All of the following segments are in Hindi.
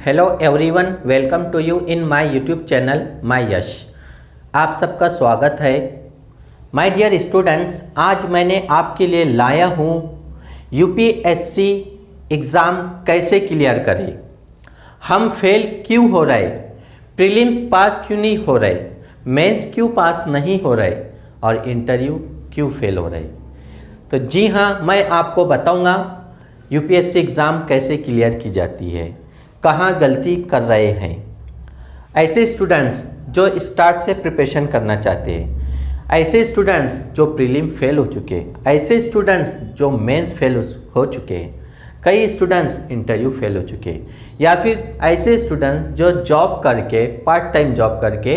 Hello everyone, welcome to you in my YouTube channel my Yash. आप सबका स्वागत है। माय डियर स्टूडेंट्स, आज मैंने आपके लिए लाया हूँ यूपीएससी एग्ज़ाम कैसे क्लियर करें। हम फेल क्यों हो रहे, प्रीलिम्स पास क्यों नहीं हो रहे, मेंस क्यों पास नहीं हो रहे और इंटरव्यू क्यों फेल हो रहे। तो जी हाँ, मैं आपको बताऊँगा यूपीएससी एग्ज़ाम कैसे क्लियर की जाती है, कहाँ गलती कर रहे हैं। ऐसे स्टूडेंट्स जो स्टार्ट से प्रिपरेशन करना चाहते हैं, ऐसे स्टूडेंट्स जो प्रीलिम फेल हो चुके हैं, ऐसे स्टूडेंट्स जो मेंस फेल हो चुके हैं, कई स्टूडेंट्स इंटरव्यू फेल हो चुके हैं, या फिर ऐसे स्टूडेंट जो जॉब करके पार्ट टाइम जॉब करके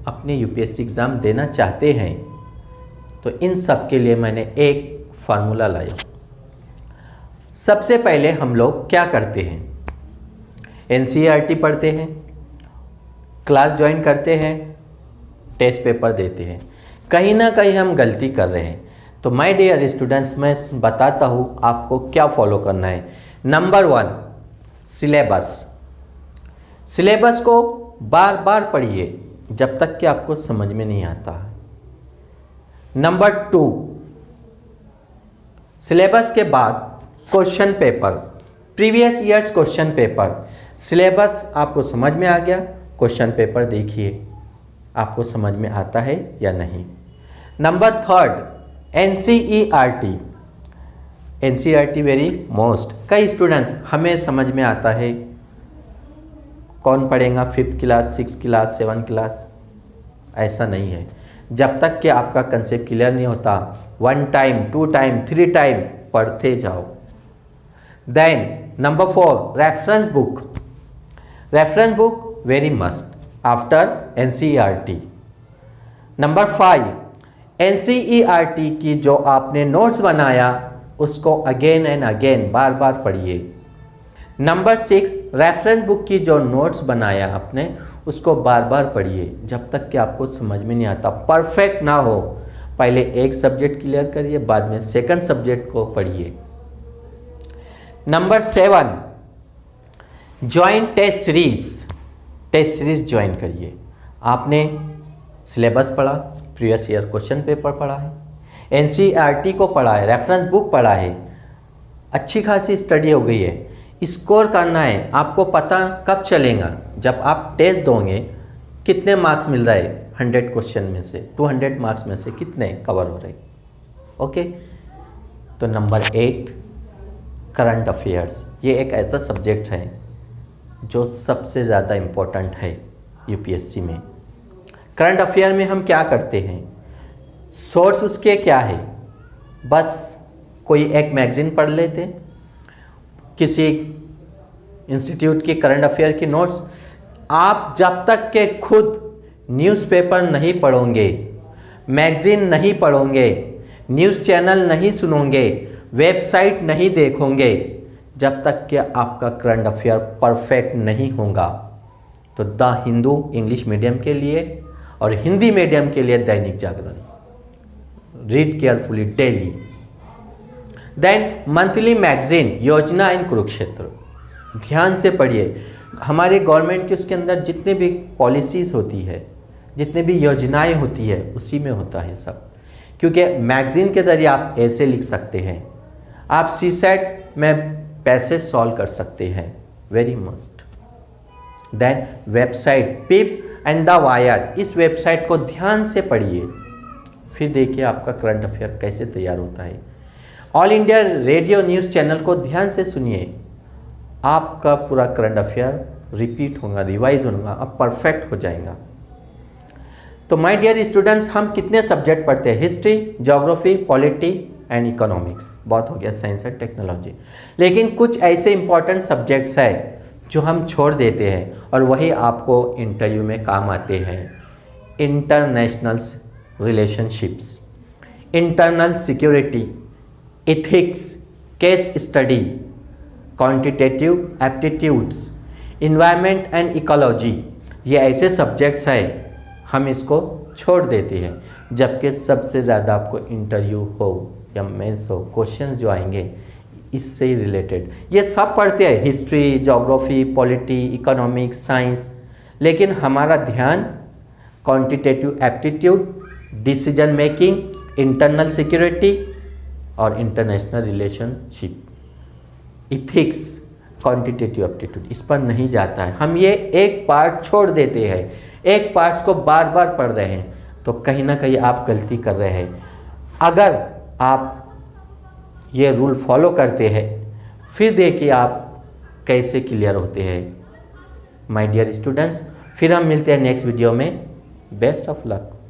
अपने यूपीएससी एग्ज़ाम देना चाहते हैं। तो इन सब के लिए मैंने एक फार्मूला लाया। सबसे पहले हम लोग क्या करते हैं, एनसीईआरटी पढ़ते हैं, क्लास ज्वाइन करते हैं, टेस्ट पेपर देते हैं। कहीं ना कहीं हम गलती कर रहे हैं। तो माय डियर स्टूडेंट्स, मैं बताता हूँ आपको क्या फॉलो करना है। Number 1, syllabus. सिलेबस को बार बार पढ़िए जब तक कि आपको समझ में नहीं आता है। नंबर 2, सिलेबस के बाद question paper, previous years question paper. Syllabus आपको समझ में आ गया, क्वेश्चन पेपर देखिए आपको समझ में आता है या नहीं। Number 3, NCERT. NCERT very most. कई स्टूडेंट्स हमें समझ में आता है, कौन पढ़ेगा 5th class, 6th class, 7th class. ऐसा नहीं है। जब तक कि आपका कंसेप्ट क्लियर नहीं होता, 1 टाइम, 2 टाइम, 3 टाइम पढ़ते जाओ। Then number 4, reference book. Reference book very must after NCERT. Number 5, NCERT की जो आपने नोट्स बनाया उसको अगेन एंड अगेन बार बार पढ़िए। नंबर 6, रेफरेंस बुक की जो नोट्स बनाया आपने उसको बार बार पढ़िए जब तक कि आपको समझ में नहीं आता, परफेक्ट ना हो। पहले एक सब्जेक्ट क्लियर करिए, बाद में सेकंड सब्जेक्ट को पढ़िए। Number 7, join test series. Test series join करिए। आपने सिलेबस पढ़ा, प्रीवियस ईयर क्वेश्चन पेपर पढ़ा है, एनसीईआरटी को पढ़ा है, रेफरेंस बुक पढ़ा है, अच्छी खासी स्टडी हो गई है। स्कोर करना है। आपको पता कब चलेगा, जब आप टेस्ट दोगे कितने मार्क्स मिल रहे हैं 100 क्वेश्चन में से, 200 मार्क्स में से कितने कवर हो रहे। ओके। तो नंबर 8, करंट अफेयर्स। ये एक ऐसा सब्जेक्ट है जो सबसे ज़्यादा इम्पोर्टेंट है यूपीएससी में। करंट अफेयर में हम क्या करते हैं, सोर्स उसके क्या है, बस कोई एक मैगज़ीन पढ़ लेते, किसी इंस्टीट्यूट की करंट अफेयर की नोट्स। आप जब तक के खुद न्यूज़पेपर नहीं पढ़ोगे, मैगज़ीन नहीं पढ़ोगे, न्यूज़ चैनल नहीं सुनोगे, वेबसाइट नहीं देखोगे, जब तक कि आपका करंट अफेयर परफेक्ट नहीं होगा। तो द हिंदू इंग्लिश मीडियम के लिए और हिंदी मीडियम के लिए Dainik Jagran, read carefully daily. Then monthly magazine Yojana in Kurukshetra, ध्यान से पढ़िए। हमारे गवर्नमेंट के उसके अंदर जितने भी पॉलिसीज़ होती है, जितने भी योजनाएं होती है, उसी में होता है सब। क्योंकि मैगजीन के ज़रिए आप ऐसे लिख सकते हैं, आप सीसेट में पैसे सॉल्व कर सकते हैं, very must. Then website PIB and the Wire, इस वेबसाइट को ध्यान से पढ़िए, फिर देखिए आपका करंट अफेयर कैसे तैयार होता है। All India radio news channel को ध्यान से सुनिए, आपका पूरा करंट अफेयर रिपीट होगा, रिवाइज होगा, अब परफेक्ट हो जाएगा। तो माय डियर स्टूडेंट्स, हम कितने सब्जेक्ट पढ़ते हैं, history, geography, polity and economics, बहुत हो गया, साइंस एंड टेक्नोलॉजी। लेकिन कुछ ऐसे इंपॉर्टेंट सब्जेक्ट्स हैं जो हम छोड़ देते हैं और वही आपको इंटरव्यू में काम आते हैं। International relationships, internal security, ethics, case study, quantitative aptitudes, environment and ecology. ये ऐसे सब्जेक्ट्स हैं हम इसको छोड़ देते हैं, जबकि सबसे ज़्यादा आपको इंटरव्यू हो या मेंस हो, क्वेश्चंस जो आएंगे इससे ही रिलेटेड। ये सब पढ़ते हैं, history, geography, polity, economics, science, लेकिन हमारा ध्यान quantitative aptitude, decision making, internal security और international relationship, ethics, quantitative aptitude, इस पर नहीं जाता है। हम ये एक पार्ट छोड़ देते हैं, एक पार्ट्स को बार बार पढ़ रहे हैं, तो कहीं ना कहीं आप गलती कर रहे हैं। अगर आप ये रूल फॉलो करते हैं, फिर देखिए आप कैसे क्लियर होते हैं। माय डियर स्टूडेंट्स, फिर हम मिलते हैं नेक्स्ट वीडियो में। Best of luck.